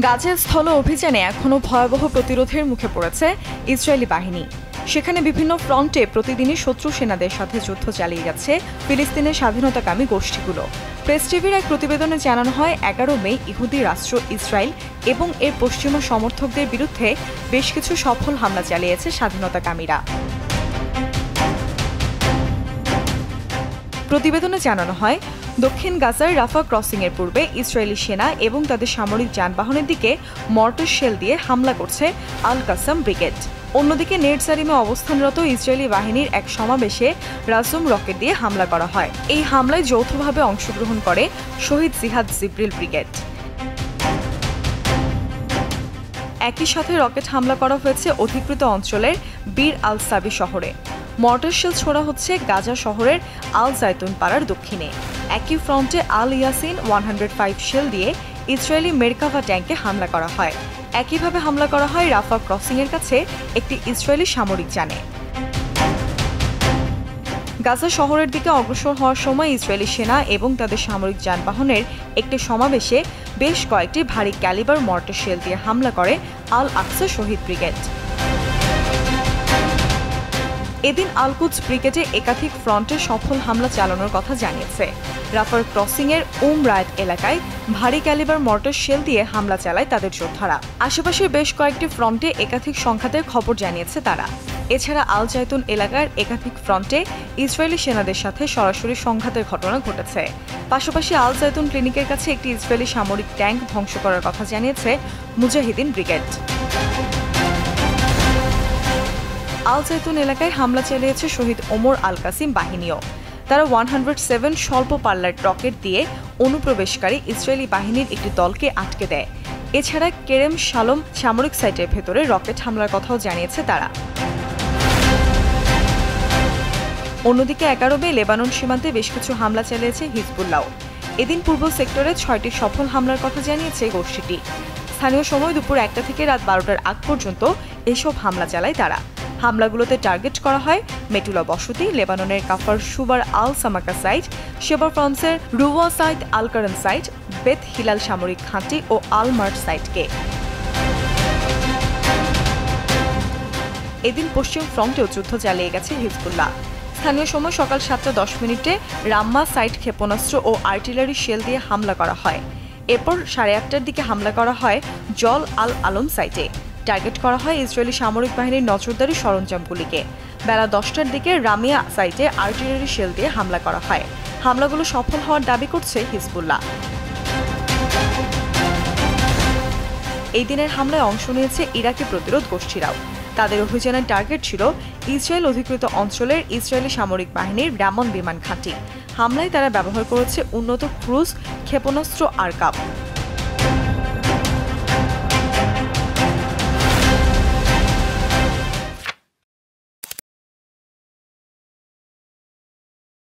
গাজার স্থল অভিযানে এখনও ভয়াবহ প্রতিরোধের মুখে পড়েছে ইসরায়েলি বাহিনী। সেখানে বিভিন্ন ফ্রন্টে প্রতিদিনই শত্রু সেনাদের সাথে যুদ্ধ চালিয়ে যাচ্ছে ফিলিস্তিনের স্বাধীনতাকামী গোষ্ঠীগুলো। প্রেস টিভির এক প্রতিবেদনে জানানো হয় 11 মে ইহুদি রাষ্ট্র ইসরায়েল এবং এর পশ্চিমা সমর্থকদের বিরুদ্ধে বেশ কিছু সফল হামলা চালিয়েছে স্বাধীনতাকামীরা। প্রতিবেদনে জানানো হয়, দক্ষিণ গাজার রাফা ক্রসিংয়ের পূর্বে ইসরায়েলি সেনা এবং তাদের সামরিক যানবাহনের দিকে মর্টার শেল দিয়ে হামলা করছে আল কাসাম ব্রিগেড। অন্যদিকে নেটজারিমে অবস্থানরত ইসরায়েলি বাহিনীর এক সমাবেশে রাসুম রকেট দিয়ে হামলা করা হয়। এই হামলায় যৌথভাবে অংশগ্রহণ করে শহীদ জিহাদ জিব্রিল ব্রিগেড। একই সাথে রকেট হামলা করা হয়েছে অধিকৃত অঞ্চলের বীর আল সাবি শহরে। মর্টার শেল ছোড়া হচ্ছে গাজা শহরের আল জাইতুন পাড়ার দক্ষিণে। একই ফ্রন্টে আল ইয়াসিন 105 শেল দিয়ে ইসরায়েলি মেরকাভা ট্যাঙ্কে হামলা করা হয়। একইভাবে হামলা করা হয় রাফা ক্রসিংয়ের কাছে একটি ইসরায়েলি সামরিক যানে। গাজা শহরের দিকে অগ্রসর হওয়ার সময় ইসরায়েলি সেনা এবং তাদের সামরিক যানবাহনের একটি সমাবেশে বেশ কয়েকটি ভারী ক্যালিবার মর্টার শেল দিয়ে হামলা করে আল আকসা শহীদ ব্রিগেড। এদিন আল কুদস ব্রিগেডে একাধিক ফ্রন্টে সফল হামলা চালানোর কথা জানিয়েছে। রাফার ক্রসিংয়ের রায়াত এলাকায় ভারী ক্যালিবার মর্টার শেল দিয়ে হামলা চালায় তাদের যোদ্ধারা। আশেপাশের বেশ কয়েকটি ফ্রন্টে একাধিক সংঘাতের খবর জানিয়েছে তারা। এছাড়া আল জাইতুন এলাকার একাধিক ফ্রন্টে ইসরায়েলি সেনাদের সাথে সরাসরি সংঘাতের ঘটনা ঘটেছে। পাশাপাশি আল জাইতুন ক্লিনিকের কাছে একটি ইসরায়েলি সামরিক ট্যাঙ্ক ধ্বংস করার কথা জানিয়েছে মুজাহিদিন ব্রিগেড। আল জাইতুন এলাকায় হামলা চালিয়েছে শহীদ ওমর আল কাসিম বাহিনীও। তারা 107 স্বল্প পাল্লার রকেট দিয়ে অনুপ্রবেশকারী ইসরায়েলি বাহিনীর একটি দলকে আটকে দেয়। এছাড়া কেরেম শালম সামরিক সাইটের ভেতরে রকেট হামলার কথাও জানিয়েছে তারা। অন্যদিকে 11 মে লেবানন সীমান্তে বেশ কিছু হামলা চালিয়েছে হিজবুল্লাহ। এদিন পূর্ব সেক্টরে 6টি সফল হামলার কথা জানিয়েছে গোষ্ঠীটি। স্থানীয় সময় দুপুর 1টা থেকে রাত 12টার আগ পর্যন্ত এসব হামলা চালায় তারা। হামলাগুলোতে টার্গেট করা হয় মেটুলা বসতি, লেবাননের কাফার সুবার আল সামাকা সাইট, শেবার ফ্রান্সের রুওয়া সাইট, আল কারন সাইট, বেত হিলাল সামরিক ঘাঁটি ও আল মার্ট সাইটকে। এদিন পশ্চিম ফ্রন্টেও যুদ্ধ চালিয়ে গেছে হিজবুল্লাহ। স্থানীয় সময় সকাল 7:10 রাম্মা সাইট ক্ষেপণাস্ত্র ও আর্টিলারি শেল দিয়ে হামলা করা হয়। এরপর 8:30টার দিকে হামলা করা হয় জল আল আলম সাইটে। টার্গেট করা হয় ইসরায়েলি সামরিক বাহিনীর নজরদারি সরঞ্জামগুলিকে। বেলা 10টার দিকে রামিয়া সাইটে আর্টিলারি শেল দিয়ে হামলা করা হয়। হামলাগুলো সফল হওয়ার দাবি করছে হিজবুল্লাহ। এই দিনের হামলায় অংশ নিয়েছে ইরাকি প্রতিরোধ গোষ্ঠীরাও। তাদের অভিযানের টার্গেট ছিল ইসরায়েল অধিকৃত অঞ্চলের ইসরায়েলি সামরিক বাহিনীর রামন বিমান ঘাঁটি। হামলায় তারা ব্যবহার করেছে উন্নত ক্রুজ ক্ষেপণাস্ত্র আরকাব।